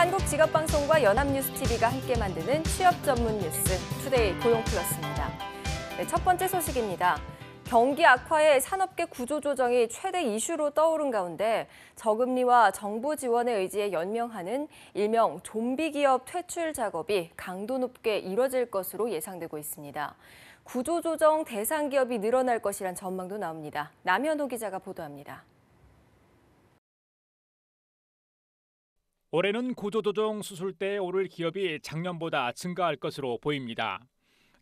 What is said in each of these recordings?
한국직업방송과 연합뉴스TV가 함께 만드는 취업 전문 뉴스 투데이 고용플러스입니다. 네, 첫 번째 소식입니다. 경기 악화에 산업계 구조조정이 최대 이슈로 떠오른 가운데 저금리와 정부 지원의 의지에 연명하는 일명 좀비 기업 퇴출 작업이 강도 높게 이뤄질 것으로 예상되고 있습니다. 구조조정 대상 기업이 늘어날 것이란 전망도 나옵니다. 남현호 기자가 보도합니다. 올해는 구조조정 수술대에 오를 기업이 작년보다 증가할 것으로 보입니다.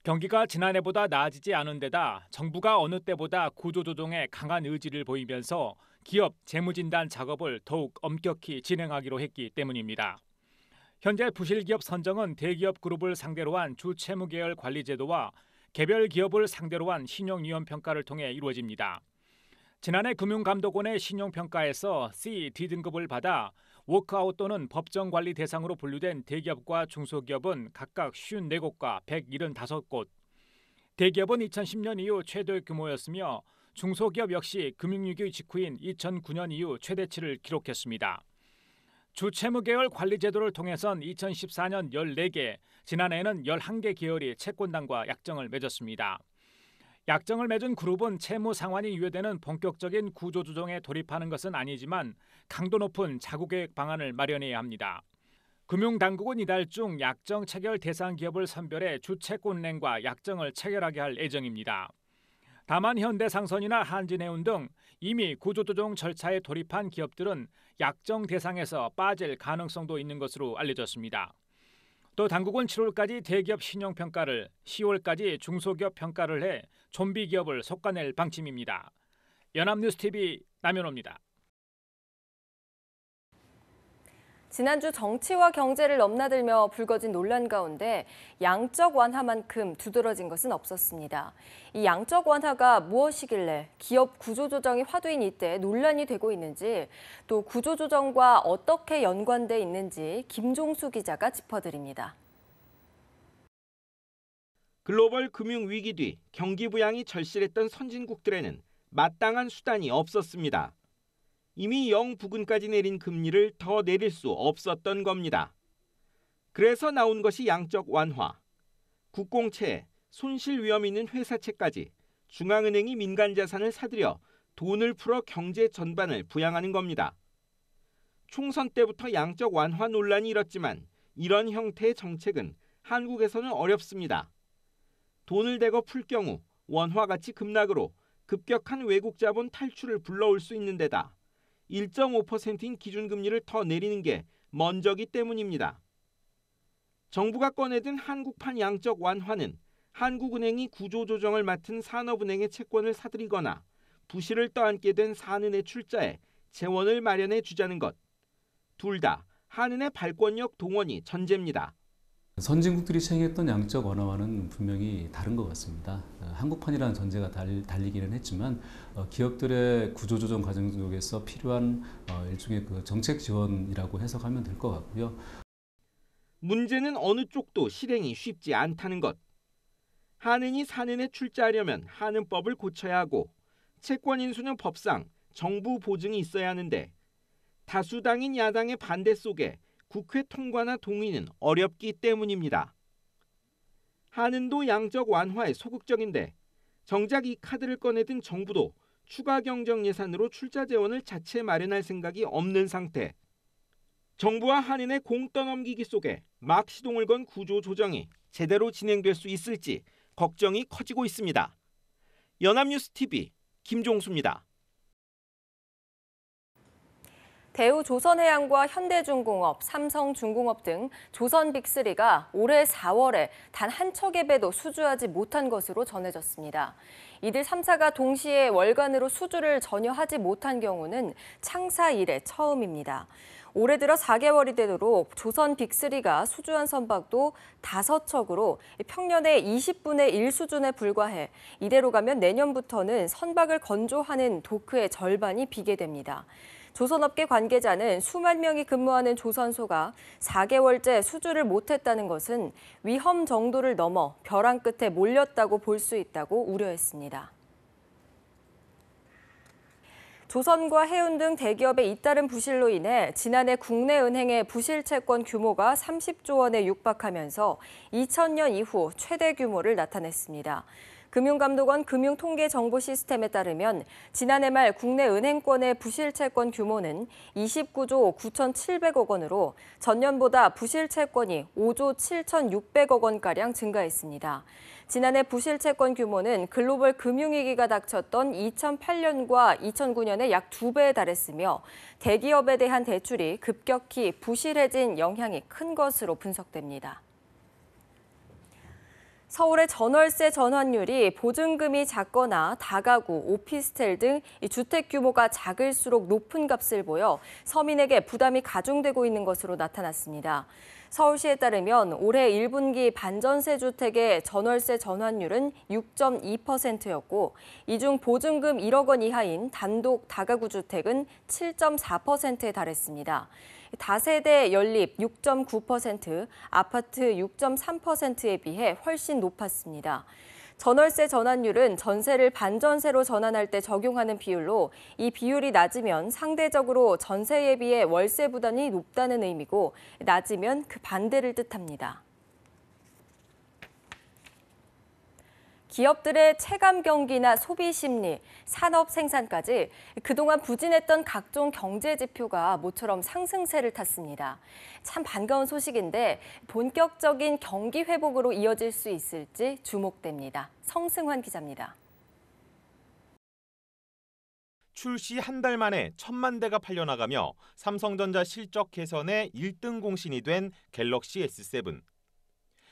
경기가 지난해보다 나아지지 않은 데다 정부가 어느 때보다 구조조정에 강한 의지를 보이면서 기업 재무진단 작업을 더욱 엄격히 진행하기로 했기 때문입니다. 현재 부실기업 선정은 대기업 그룹을 상대로 한 주채무계열 관리제도와 개별 기업을 상대로 한 신용위험 평가를 통해 이루어집니다. 지난해 금융감독원의 신용평가에서 C, D등급을 받아 워크아웃 또는 법정관리 대상으로 분류된 대기업과 중소기업은 각각 54곳과 175곳. 대기업은 2010년 이후 최대 규모였으며 중소기업 역시 금융위기 직후인 2009년 이후 최대치를 기록했습니다. 주채무계열 관리제도를 통해선 2014년 14개, 지난해에는 11개 계열이 채권단과 약정을 맺었습니다. 약정을 맺은 그룹은 채무 상환이 유예되는 본격적인 구조조정에 돌입하는 것은 아니지만 강도 높은 자구계획 방안을 마련해야 합니다. 금융당국은 이달 중 약정 체결 대상 기업을 선별해 주채권은행과 약정을 체결하게 할 예정입니다. 다만 현대상선이나 한진해운 등 이미 구조조정 절차에 돌입한 기업들은 약정 대상에서 빠질 가능성도 있는 것으로 알려졌습니다. 또 당국은 7월까지 대기업 신용평가를, 10월까지 중소기업 평가를 해 좀비 기업을 솎아낼 방침입니다. 연합뉴스TV 남현호입니다. 지난주 정치와 경제를 넘나들며 불거진 논란 가운데 양적 완화만큼 두드러진 것은 없었습니다. 이 양적 완화가 무엇이길래 기업 구조조정이 화두인 이때 논란이 되고 있는지, 또 구조조정과 어떻게 연관돼 있는지 김종수 기자가 짚어드립니다. 글로벌 금융위기 뒤 경기 부양이 절실했던 선진국들에는 마땅한 수단이 없었습니다. 이미 0부근까지 내린 금리를 더 내릴 수 없었던 겁니다. 그래서 나온 것이 양적 완화. 국공채, 손실 위험 있는 회사채까지 중앙은행이 민간 자산을 사들여 돈을 풀어 경제 전반을 부양하는 겁니다. 총선 때부터 양적 완화 논란이 일었지만 이런 형태의 정책은 한국에서는 어렵습니다. 돈을 대거 풀 경우 원화 가치 급락으로 급격한 외국 자본 탈출을 불러올 수 있는 데다 1.5%인 기준금리를 더 내리는 게 먼저기 때문입니다. 정부가 꺼내든 한국판 양적 완화는 한국은행이 구조조정을 맡은 산업은행의 채권을 사들이거나 부실을 떠안게 된 산은의 출자에 재원을 마련해 주자는 것. 둘 다 한은의 발권력 동원이 전제입니다. 선진국들이 시행했던 양적 완화와는 분명히 다른 것 같습니다. 한국판이라는 전제가 달리기는 했지만 기업들의 구조조정 과정 속에서 필요한 일종의 그 정책 지원이라고 해석하면 될 것 같고요. 문제는 어느 쪽도 실행이 쉽지 않다는 것. 한은이 산은에 출자하려면 한은법을 고쳐야 하고 채권 인수는 법상 정부 보증이 있어야 하는데 다수당인 야당의 반대 속에 국회 통과나 동의는 어렵기 때문입니다. 한은도 양적 완화에 소극적인데 정작 이 카드를 꺼내든 정부도 추가 경정 예산으로 출자 재원을 자체 마련할 생각이 없는 상태. 정부와 한은의 공 떠넘기기 속에 막 시동을 건 구조 조정이 제대로 진행될 수 있을지 걱정이 커지고 있습니다. 연합뉴스TV 김종수입니다. 대우조선해양과 현대중공업, 삼성중공업 등 조선 빅3가 올해 4월에 단 한 척의 배도 수주하지 못한 것으로 전해졌습니다. 이들 3사가 동시에 월간으로 수주를 전혀 하지 못한 경우는 창사 이래 처음입니다. 올해 들어 4개월이 되도록 조선 빅3가 수주한 선박도 5척으로 평년의 20분의 1 수준에 불과해 이대로 가면 내년부터는 선박을 건조하는 도크의 절반이 비게 됩니다. 조선업계 관계자는 수만 명이 근무하는 조선소가 4개월째 수주를 못했다는 것은 위험 정도를 넘어 벼랑 끝에 몰렸다고 볼 수 있다고 우려했습니다. 조선과 해운 등 대기업의 잇따른 부실로 인해 지난해 국내 은행의 부실 채권 규모가 30조 원에 육박하면서 2000년 이후 최대 규모를 나타냈습니다. 금융감독원 금융통계정보시스템에 따르면 지난해 말 국내 은행권의 부실 채권 규모는 29조 9,700억 원으로 전년보다 부실 채권이 5조 7,600억 원가량 증가했습니다. 지난해 부실 채권 규모는 글로벌 금융위기가 닥쳤던 2008년과 2009년의 약 2배에 달했으며 대기업에 대한 대출이 급격히 부실해진 영향이 큰 것으로 분석됩니다. 서울의 전월세 전환율이 보증금이 작거나 다가구, 오피스텔 등 주택 규모가 작을수록 높은 값을 보여 서민에게 부담이 가중되고 있는 것으로 나타났습니다. 서울시에 따르면 올해 1분기 반전세 주택의 전월세 전환율은 6.2%였고 이 중 보증금 1억 원 이하인 단독 다가구 주택은 7.4%에 달했습니다. 다세대 연립 6.9%, 아파트 6.3%에 비해 훨씬 높았습니다. 전월세 전환율은 전세를 반전세로 전환할 때 적용하는 비율로 이 비율이 낮으면 상대적으로 전세에 비해 월세 부담이 높다는 의미고 낮으면 그 반대를 뜻합니다. 기업들의 체감 경기나 소비 심리, 산업 생산까지 그동안 부진했던 각종 경제 지표가 모처럼 상승세를 탔습니다. 참 반가운 소식인데 본격적인 경기 회복으로 이어질 수 있을지 주목됩니다. 성승환 기자입니다. 출시 한 달 만에 1,000만 대가 팔려나가며 삼성전자 실적 개선의 1등 공신이 된 갤럭시 S7.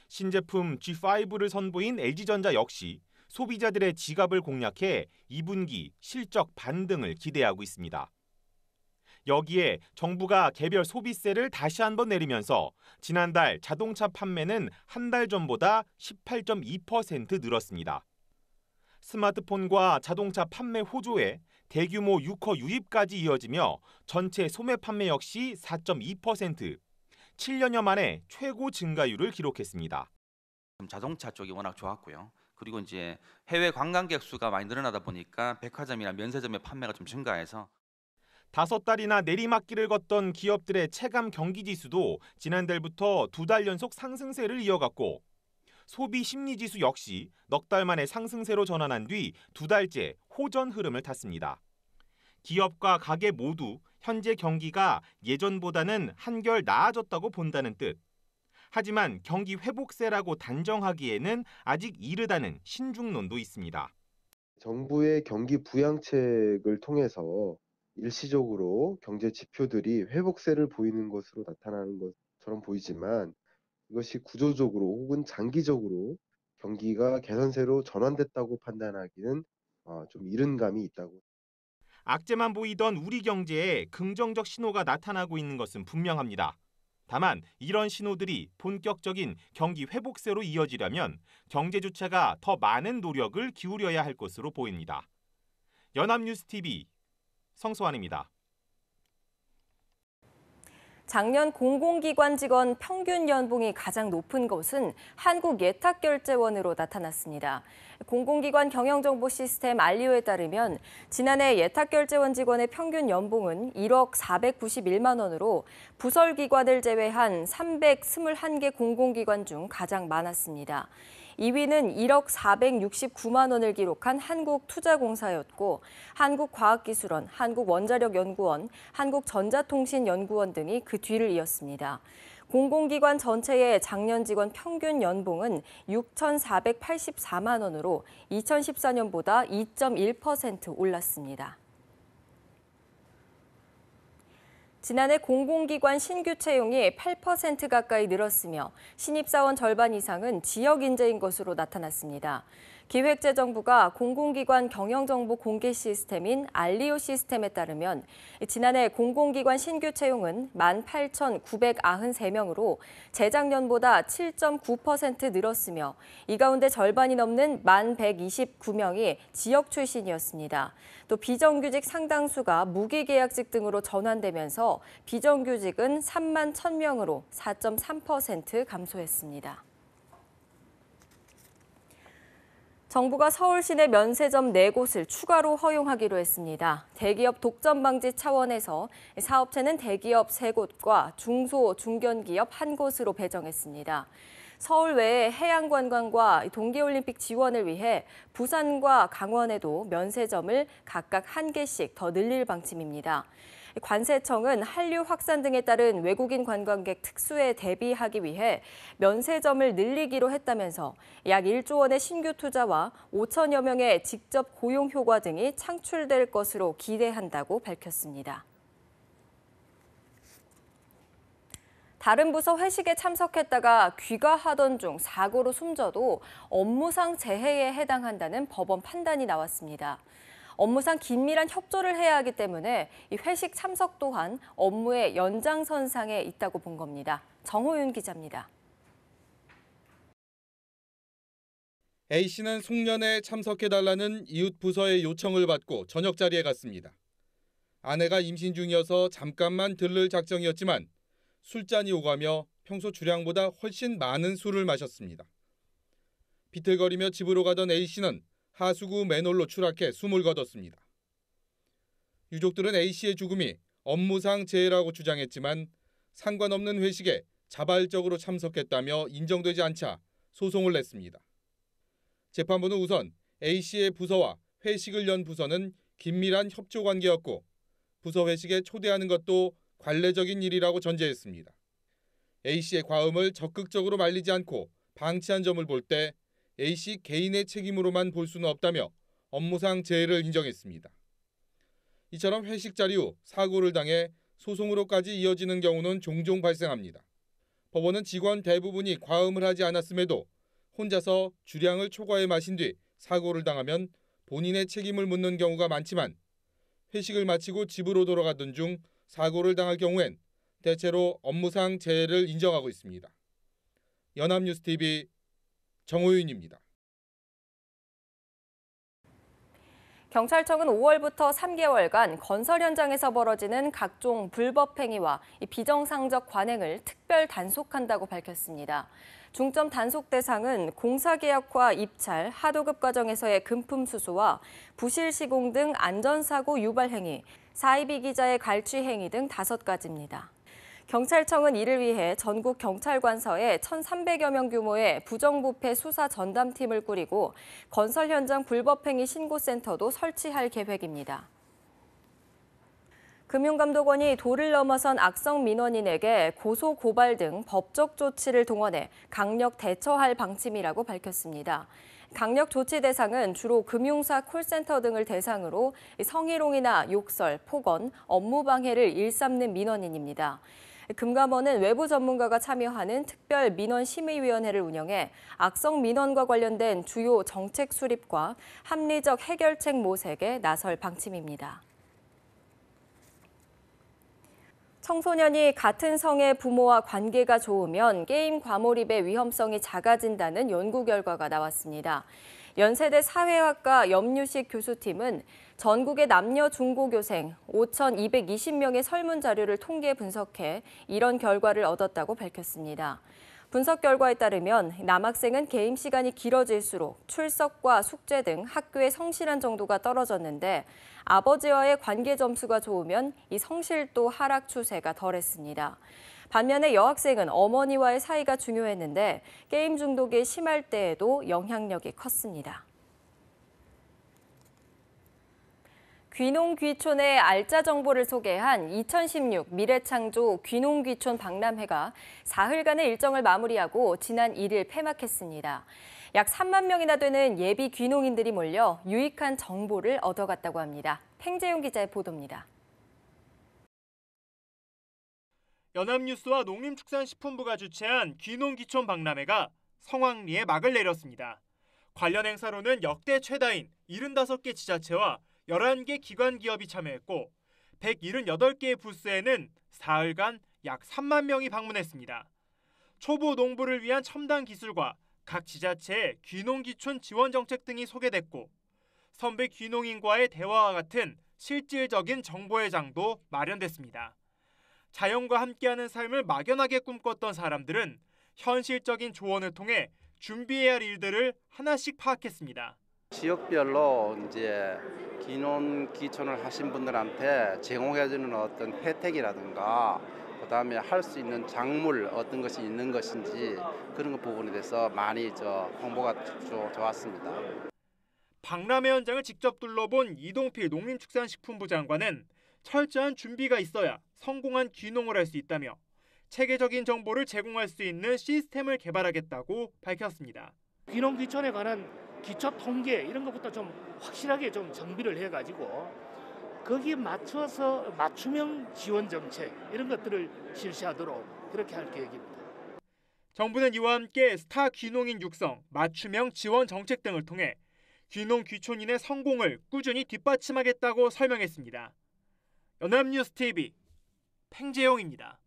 신제품 G5를 선보인 LG전자 역시 소비자들의 지갑을 공략해 2분기 실적 반등을 기대하고 있습니다. 여기에 정부가 개별 소비세를 다시 한번 내리면서 지난달 자동차 판매는 한 달 전보다 18.2% 늘었습니다. 스마트폰과 자동차 판매 호조에 대규모 유커 유입까지 이어지며 전체 소매 판매 역시 4.2%, 7년여 만에 최고 증가율을 기록했습니다. 자동차 쪽이 워낙 좋았고요. 그리고 이제 해외 관광객 수가 많이 늘어나다 보니까 백화점이나 면세점의 판매가 좀 증가해서 5달이나 내리막길을 걷던 기업들의 체감 경기 지수도 지난달부터 2달 연속 상승세를 이어갔고 소비 심리 지수 역시 넉 달 만에 상승세로 전환한 뒤 2달째 호전 흐름을 탔습니다. 기업과 가게 모두 현재 경기가 예전보다는 한결 나아졌다고 본다는 뜻. 하지만 경기 회복세라고 단정하기에는 아직 이르다는 신중론도 있습니다. 정부의 경기 부양책을 통해서 일시적으로 경제 지표들이 회복세를 보이는 것으로 나타나는 것처럼 보이지만 이것이 구조적으로 혹은 장기적으로 경기가 개선세로 전환됐다고 판단하기는 좀 이른 감이 있다고. 악재만 보이던 우리 경제에 긍정적 신호가 나타나고 있는 것은 분명합니다. 다만 이런 신호들이 본격적인 경기 회복세로 이어지려면 경제 주체가 더 많은 노력을 기울여야 할 것으로 보입니다. 연합뉴스TV 성소환입니다. 작년 공공기관 직원 평균 연봉이 가장 높은 것은 한국예탁결제원으로 나타났습니다. 공공기관 경영정보 시스템 알리오에 따르면 지난해 예탁결제원 직원의 평균 연봉은 1억 491만 원으로 부설기관을 제외한 321개 공공기관 중 가장 많았습니다. 2위는 1억 469만 원을 기록한 한국투자공사였고 한국과학기술원, 한국원자력연구원, 한국전자통신연구원 등이 그 뒤를 이었습니다. 공공기관 전체의 작년 직원 평균 연봉은 6,484만 원으로 2014년보다 2.1% 올랐습니다. 지난해 공공기관 신규 채용이 8% 가까이 늘었으며 신입사원 절반 이상은 지역 인재인 것으로 나타났습니다. 기획재정부가 공공기관 경영정보 공개 시스템인 알리오 시스템에 따르면 지난해 공공기관 신규 채용은 18,993명으로 재작년보다 7.9% 늘었으며 이 가운데 절반이 넘는 1,129명이 지역 출신이었습니다. 또 비정규직 상당수가 무기계약직 등으로 전환되면서 비정규직은 3만 1,000명으로 4.3% 감소했습니다. 정부가 서울 시내 면세점 4곳을 추가로 허용하기로 했습니다. 대기업 독점 방지 차원에서 사업체는 대기업 3곳과 중소, 중견기업 1곳으로 배정했습니다. 서울 외에 해양관광과 동계올림픽 지원을 위해 부산과 강원에도 면세점을 각각 1개씩 더 늘릴 방침입니다. 관세청은 한류 확산 등에 따른 외국인 관광객 특수에 대비하기 위해 면세점을 늘리기로 했다면서 약 1조 원의 신규 투자와 5천여 명의 직접 고용 효과 등이 창출될 것으로 기대한다고 밝혔습니다. 다른 부서 회식에 참석했다가 귀가하던 중 사고로 숨져도 업무상 재해에 해당한다는 법원 판단이 나왔습니다. 업무상 긴밀한 협조를 해야 하기 때문에 이 회식 참석 또한 업무의 연장선상에 있다고 본 겁니다. 정호윤 기자입니다. A씨는 송년회에 참석해달라는 이웃 부서의 요청을 받고 저녁 자리에 갔습니다. 아내가 임신 중이어서 잠깐만 들를 작정이었지만 술잔이 오가며 평소 주량보다 훨씬 많은 술을 마셨습니다. 비틀거리며 집으로 가던 A씨는 하수구 맨홀로 추락해 숨을 거뒀습니다. 유족들은 A씨의 죽음이 업무상 재해라고 주장했지만 상관없는 회식에 자발적으로 참석했다며 인정되지 않자 소송을 냈습니다. 재판부는 우선 A씨의 부서와 회식을 연 부서는 긴밀한 협조 관계였고 부서 회식에 초대하는 것도 관례적인 일이라고 전제했습니다. A씨의 과음을 적극적으로 말리지 않고 방치한 점을 볼 때 A씨 개인의 책임으로만 볼 수는 없다며 업무상 재해를 인정했습니다. 이처럼 회식 자리 후 사고를 당해 소송으로까지 이어지는 경우는 종종 발생합니다. 법원은 직원 대부분이 과음을 하지 않았음에도 혼자서 주량을 초과해 마신 뒤 사고를 당하면 본인의 책임을 묻는 경우가 많지만 회식을 마치고 집으로 돌아가던 중 사고를 당할 경우엔 대체로 업무상 재해를 인정하고 있습니다. 연합뉴스TV 정호윤입니다. 경찰청은 5월부터 3개월간 건설 현장에서 벌어지는 각종 불법 행위와 비정상적 관행을 특별 단속한다고 밝혔습니다. 중점 단속 대상은 공사계약화 입찰, 하도급 과정에서의 금품 수수와 부실 시공 등 안전사고 유발 행위, 사이비 기자의 갈취 행위 등 5가지입니다. 경찰청은 이를 위해 전국 경찰관서에 1,300여 명 규모의 부정부패 수사 전담팀을 꾸리고 건설 현장 불법행위 신고센터도 설치할 계획입니다. 금융감독원이 도를 넘어선 악성 민원인에게 고소 고발 등 법적 조치를 동원해 강력 대처할 방침이라고 밝혔습니다. 강력 조치 대상은 주로 금융사 콜센터 등을 대상으로 성희롱이나 욕설, 폭언, 업무 방해를 일삼는 민원인입니다. 금감원은 외부 전문가가 참여하는 특별 민원심의위원회를 운영해 악성 민원과 관련된 주요 정책 수립과 합리적 해결책 모색에 나설 방침입니다. 청소년이 같은 성의 부모와 관계가 좋으면 게임 과몰입의 위험성이 작아진다는 연구 결과가 나왔습니다. 연세대 사회학과 염유식 교수팀은 전국의 남녀 중고교생 5,220명의 설문 자료를 통계 분석해 이런 결과를 얻었다고 밝혔습니다. 분석 결과에 따르면 남학생은 게임 시간이 길어질수록 출석과 숙제 등 학교의 성실한 정도가 떨어졌는데 아버지와의 관계 점수가 좋으면 이 성실도 하락 추세가 덜했습니다. 반면에 여학생은 어머니와의 사이가 중요했는데 게임 중독이 심할 때에도 영향력이 컸습니다. 귀농귀촌의 알짜 정보를 소개한 2016 미래창조 귀농귀촌 박람회가 사흘간의 일정을 마무리하고 지난 1일 폐막했습니다. 약 3만 명이나 되는 예비 귀농인들이 몰려 유익한 정보를 얻어갔다고 합니다. 팽재용 기자의 보도입니다. 연합뉴스와 농림축산식품부가 주최한 귀농귀촌 박람회가 성황리에 막을 내렸습니다. 관련 행사로는 역대 최다인 75개 지자체와 11개 기관 기업이 참여했고 178개의 부스에는 사흘간 약 3만 명이 방문했습니다. 초보 농부를 위한 첨단 기술과 각 지자체의 귀농귀촌 지원 정책 등이 소개됐고 선배 귀농인과의 대화와 같은 실질적인 정보의 장도 마련됐습니다. 자연과 함께하는 삶을 막연하게 꿈꿨던 사람들은 현실적인 조언을 통해 준비해야 할 일들을 하나씩 파악했습니다. 지역별로 이제 귀농 귀촌을 하신 분들한테 제공해주는 어떤 혜택이라든가 그다음에 할 수 있는 작물 어떤 것이 있는 것인지 그런 부분에 대해서 많이 홍보가 좋았습니다. 박람회 현장을 직접 둘러본 이동필 농림축산식품부 장관은 철저한 준비가 있어야 성공한 귀농을 할 수 있다며 체계적인 정보를 제공할 수 있는 시스템을 개발하겠다고 밝혔습니다. 귀농 귀촌에 관한 기초 통계 이런 것부터 좀 확실하게 좀 정비를 해가지고 거기에 맞춰서 맞춤형 지원 정책 이런 것들을 실시하도록 그렇게 할 계획입니다. 정부는 이와 함께 스타 귀농인 육성, 맞춤형 지원 정책 등을 통해 귀농 귀촌인의 성공을 꾸준히 뒷받침하겠다고 설명했습니다. 연합뉴스TV 팽재용입니다.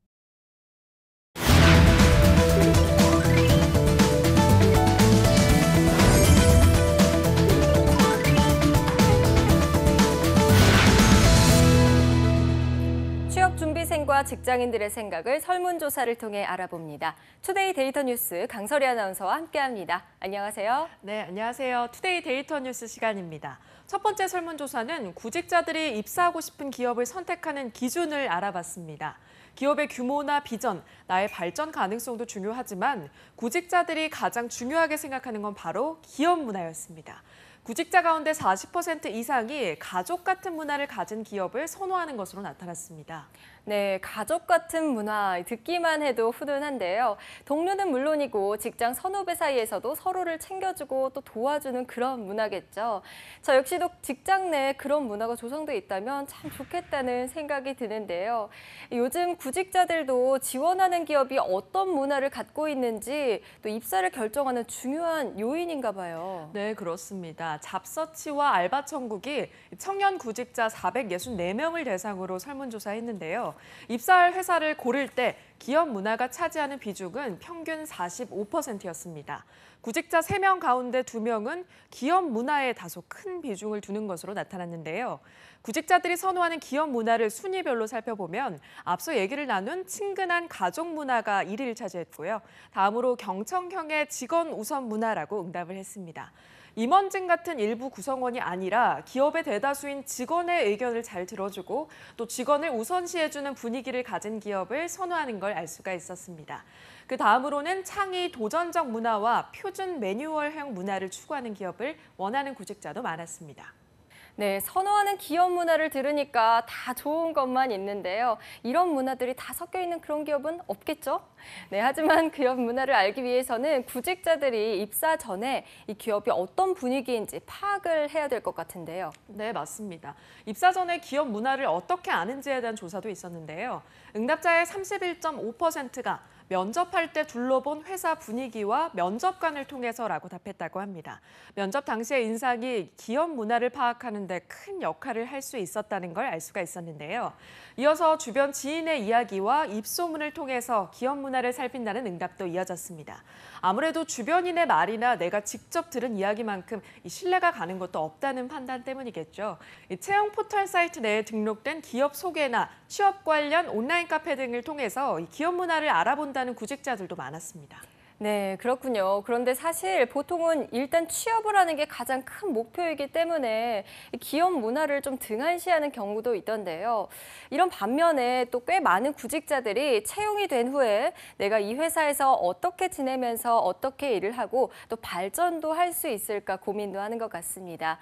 취업준비생과 직장인들의 생각을 설문조사를 통해 알아봅니다. 투데이 데이터 뉴스 강설희 아나운서와 함께합니다. 안녕하세요. 네, 안녕하세요. 투데이 데이터 뉴스 시간입니다. 첫 번째 설문조사는 구직자들이 입사하고 싶은 기업을 선택하는 기준을 알아봤습니다. 기업의 규모나 비전, 나의 발전 가능성도 중요하지만 구직자들이 가장 중요하게 생각하는 건 바로 기업 문화였습니다. 구직자 가운데 40% 이상이 가족 같은 문화를 가진 기업을 선호하는 것으로 나타났습니다. 네, 가족 같은 문화 듣기만 해도 훈훈한데요. 동료는 물론이고 직장 선후배 사이에서도 서로를 챙겨주고 또 도와주는 그런 문화겠죠. 저 역시도 직장 내에 그런 문화가 조성돼 있다면 참 좋겠다는 생각이 드는데요. 요즘 구직자들도 지원하는 기업이 어떤 문화를 갖고 있는지 또 입사를 결정하는 중요한 요인인가 봐요. 네, 그렇습니다. 잡서치와 알바천국이 청년 구직자 464명을 대상으로 설문조사했는데요. 입사할 회사를 고를 때 기업 문화가 차지하는 비중은 평균 45%였습니다. 구직자 3명 가운데 2명은 기업 문화에 다소 큰 비중을 두는 것으로 나타났는데요. 구직자들이 선호하는 기업 문화를 순위별로 살펴보면 앞서 얘기를 나눈 친근한 가족 문화가 1위를 차지했고요. 다음으로 경청형의 직원 우선 문화라고 응답을 했습니다. 임원진 같은 일부 구성원이 아니라 기업의 대다수인 직원의 의견을 잘 들어주고 또 직원을 우선시해주는 분위기를 가진 기업을 선호하는 걸 알 수가 있었습니다. 그 다음으로는 창의 도전적 문화와 표준 매뉴얼형 문화를 추구하는 기업을 원하는 구직자도 많았습니다. 네, 선호하는 기업 문화를 들으니까 다 좋은 것만 있는데요. 이런 문화들이 다 섞여 있는 그런 기업은 없겠죠? 네, 하지만 기업 문화를 알기 위해서는 구직자들이 입사 전에 이 기업이 어떤 분위기인지 파악을 해야 될 것 같은데요. 네, 맞습니다. 입사 전에 기업 문화를 어떻게 아는지에 대한 조사도 있었는데요. 응답자의 31.5%가 면접할 때 둘러본 회사 분위기와 면접관을 통해서라고 답했다고 합니다. 면접 당시의 인상이 기업 문화를 파악하는 데 큰 역할을 할 수 있었다는 걸 알 수가 있었는데요. 이어서 주변 지인의 이야기와 입소문을 통해서 기업 문화를 살핀다는 응답도 이어졌습니다. 아무래도 주변인의 말이나 내가 직접 들은 이야기만큼 신뢰가 가는 것도 없다는 판단 때문이겠죠. 채용 포털 사이트 내에 등록된 기업 소개나 취업 관련 온라인 카페 등을 통해서 기업 문화를 알아본다는 구직자들도 많았습니다. 네, 그렇군요. 그런데 사실 보통은 일단 취업을 하는 게 가장 큰 목표이기 때문에 기업 문화를 좀 등한시하는 경우도 있던데요. 이런 반면에 또 꽤 많은 구직자들이 채용이 된 후에 내가 이 회사에서 어떻게 지내면서 어떻게 일을 하고 또 발전도 할 수 있을까 고민도 하는 것 같습니다.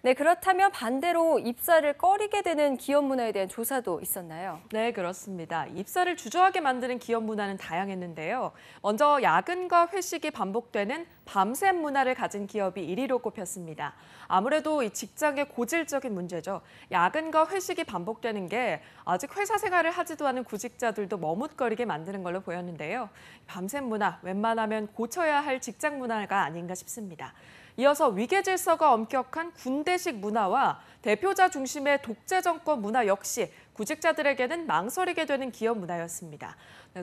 네, 그렇다면 반대로 입사를 꺼리게 되는 기업 문화에 대한 조사도 있었나요? 네, 그렇습니다. 입사를 주저하게 만드는 기업 문화는 다양했는데요. 먼저 야근과 회식이 반복되는 밤샘 문화를 가진 기업이 1위로 꼽혔습니다. 아무래도 이 직장의 고질적인 문제죠. 야근과 회식이 반복되는 게 아직 회사 생활을 하지도 않은 구직자들도 머뭇거리게 만드는 걸로 보였는데요. 밤샘 문화, 웬만하면 고쳐야 할 직장 문화가 아닌가 싶습니다. 이어서 위계 질서가 엄격한 군대식 문화와 대표자 중심의 독재 정권 문화 역시 구직자들에게는 망설이게 되는 기업 문화였습니다.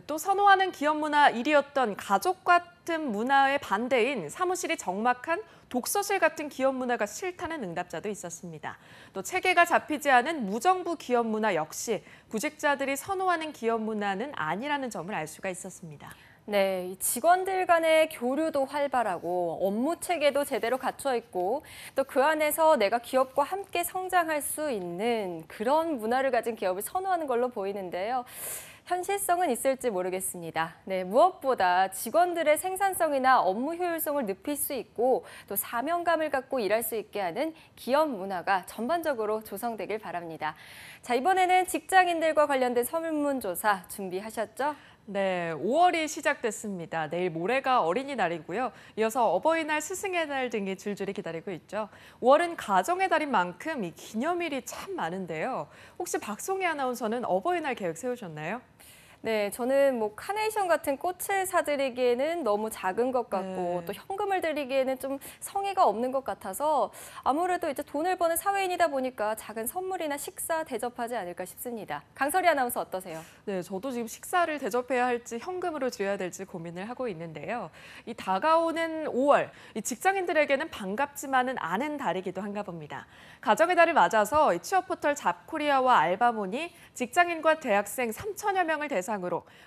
또 선호하는 기업 문화 1위였던 가족 같은 문화의 반대인 사무실이 적막한 독서실 같은 기업 문화가 싫다는 응답자도 있었습니다. 또 체계가 잡히지 않은 무정부 기업 문화 역시 구직자들이 선호하는 기업 문화는 아니라는 점을 알 수가 있었습니다. 네, 이 직원들 간의 교류도 활발하고 업무 체계도 제대로 갖춰 있고 또 그 안에서 내가 기업과 함께 성장할 수 있는 그런 문화를 가진 기업을 선호하는 걸로 보이는데요. 현실성은 있을지 모르겠습니다. 네, 무엇보다 직원들의 생산성이나 업무 효율성을 높일 수 있고 또 사명감을 갖고 일할 수 있게 하는 기업 문화가 전반적으로 조성되길 바랍니다. 자, 이번에는 직장인들과 관련된 설문조사 준비하셨죠? 네, 5월이 시작됐습니다. 내일 모레가 어린이날이고요. 이어서 어버이날, 스승의 날 등이 줄줄이 기다리고 있죠. 5월은 가정의 달인 만큼 이 기념일이 참 많은데요. 혹시 박송희 아나운서는 어버이날 계획 세우셨나요? 네, 저는 뭐 카네이션 같은 꽃을 사드리기에는 너무 작은 것 같고 또 현금을 드리기에는 좀 성의가 없는 것 같아서 아무래도 이제 돈을 버는 사회인이다 보니까 작은 선물이나 식사 대접하지 않을까 싶습니다. 강설이 아나운서 어떠세요? 네, 저도 지금 식사를 대접해야 할지 현금으로 드려야 될지 고민을 하고 있는데요. 이 다가오는 5월, 이 직장인들에게는 반갑지만은 않은 달이기도 한가 봅니다. 가정의 달을 맞아서 이 취업 포털 잡코리아와 알바몬이 직장인과 대학생 3천여 명을 대상으로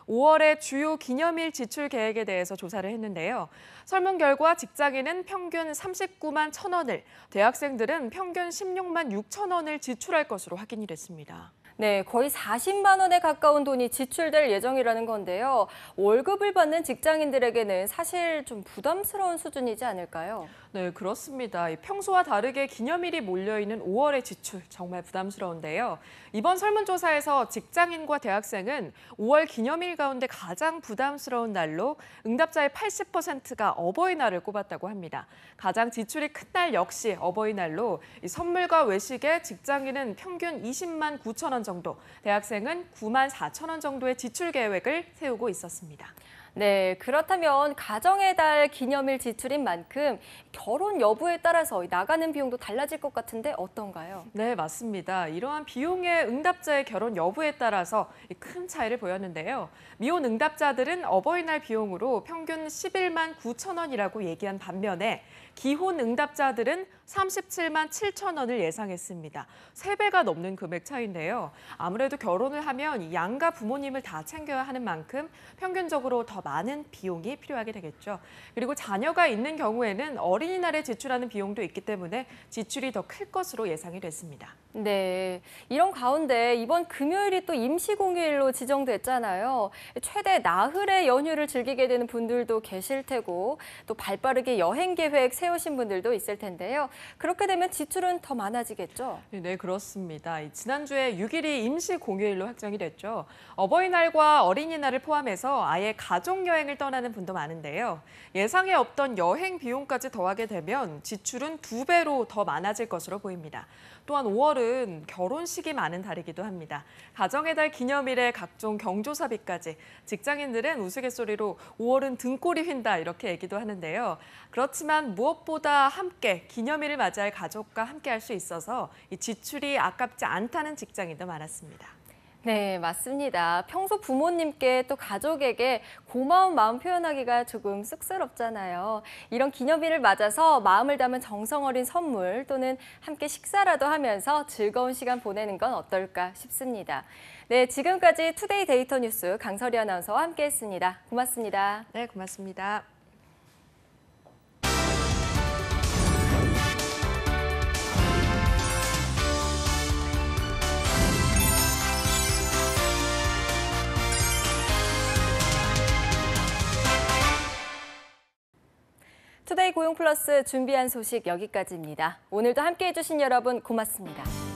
5월의 주요 기념일 지출 계획에 대해서 조사를 했는데요. 설문 결과 직장인은 평균 39만 1,000원을, 대학생들은 평균 16만 6천 원을 지출할 것으로 확인이 됐습니다. 네, 거의 40만 원에 가까운 돈이 지출될 예정이라는 건데요. 월급을 받는 직장인들에게는 사실 좀 부담스러운 수준이지 않을까요? 네, 그렇습니다. 평소와 다르게 기념일이 몰려있는 5월의 지출 정말 부담스러운데요. 이번 설문조사에서 직장인과 대학생은 5월 기념일 가운데 가장 부담스러운 날로 응답자의 80%가 어버이날을 꼽았다고 합니다. 가장 지출이 큰 날 역시 어버이날로 선물과 외식에 직장인은 평균 20만 9천 원 정도, 대학생은 9만 4천 원 정도의 지출 계획을 세우고 있었습니다. 네, 그렇다면 가정의 달 기념일 지출인 만큼 결혼 여부에 따라서 나가는 비용도 달라질 것 같은데 어떤가요? 네, 맞습니다. 이러한 비용의 응답자의 결혼 여부에 따라서 큰 차이를 보였는데요. 미혼 응답자들은 어버이날 비용으로 평균 11만 9천 원이라고 얘기한 반면에 기혼 응답자들은 37만 7천 원을 예상했습니다. 3배가 넘는 금액 차이인데요. 아무래도 결혼을 하면 양가 부모님을 다 챙겨야 하는 만큼 평균적으로 더 많은 비용이 필요하게 되겠죠. 그리고 자녀가 있는 경우에는 어린이날에 지출하는 비용도 있기 때문에 지출이 더 클 것으로 예상이 됐습니다. 네, 이런 가운데 이번 금요일이 또 임시공휴일로 지정됐잖아요. 최대 나흘의 연휴를 즐기게 되는 분들도 계실 테고 또 발빠르게 여행 계획 세우신 분들도 있을 텐데요. 그렇게 되면 지출은 더 많아지겠죠? 네, 그렇습니다. 지난주에 6일이 임시공휴일로 확정이 됐죠. 어버이날과 어린이날을 포함해서 아예 가족여행을 떠나는 분도 많은데요. 예상에 없던 여행 비용까지 더하게 되면 지출은 2배로 더 많아질 것으로 보입니다. 또한 5월은 결혼식이 많은 달이기도 합니다. 가정의 달 기념일에 각종 경조사비까지 직장인들은 우스갯소리로 5월은 등골이 휜다 이렇게 얘기도 하는데요. 그렇지만 무엇보다 함께 기념일을 맞이할 가족과 함께 할 수 있어서 이 지출이 아깝지 않다는 직장인도 많았습니다. 네, 맞습니다. 평소 부모님께 또 가족에게 고마운 마음 표현하기가 조금 쑥스럽잖아요. 이런 기념일을 맞아서 마음을 담은 정성 어린 선물 또는 함께 식사라도 하면서 즐거운 시간 보내는 건 어떨까 싶습니다. 네, 지금까지 투데이 데이터 뉴스 강설이 아나운서와 함께했습니다. 고맙습니다. 네, 고맙습니다. 투데이 고용 플러스 준비한 소식 여기까지입니다. 오늘도 함께해 주신 여러분 고맙습니다.